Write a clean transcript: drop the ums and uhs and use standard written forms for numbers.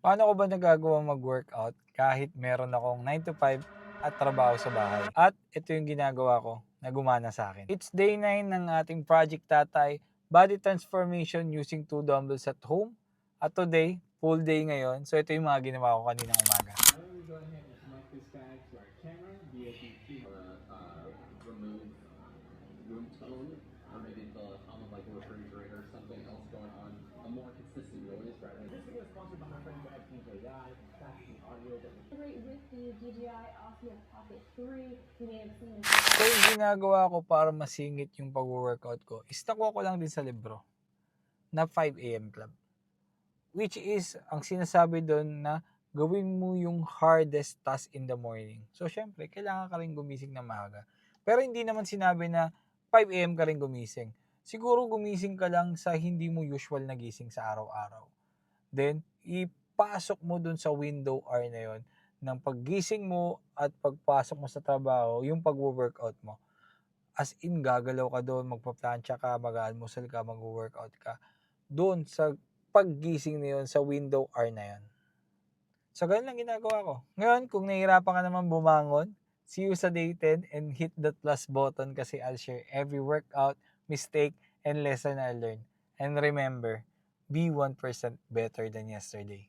Paano ko ba nagagawang mag-workout kahit meron akong 9 to 5 at trabaho sa bahay? At ito yung ginagawa ko na gumana sa akin. It's day 9 ng ating Project Tatay, Body Transformation using 2 dumbbells at home. At today, full day ngayon. So ito yung mga ginawa ko kaninang umaga. So yung ginagawa ko para masingit yung pag-workout ko, is nakuha ko lang din sa libro na 5 AM Club. Which is, ang sinasabi doon na gawin mo yung hardest task in the morning. So, syempre, kailangan ka rin gumising na maaga. Pero hindi naman sinabi na 5 AM ka rin gumising. Siguro gumising ka lang sa hindi mo usual na gising sa araw-araw. Then, ipasok mo dun sa window hour na yon ng paggising mo at pagpasok mo sa trabaho, yung pag-workout mo. As in, gagalaw ka doon, magpa-plancha ka, mag-almusal ka, mag-workout ka. Doon sa paggising na yun, sa window hour na yun. So, ganun lang ginagawa ko. Ngayon, kung nahihirapan ka naman bumangon, see you sa day 10 and hit that plus button kasi I'll share every workout, mistake, and lesson I learned. And remember, be 1% better than yesterday.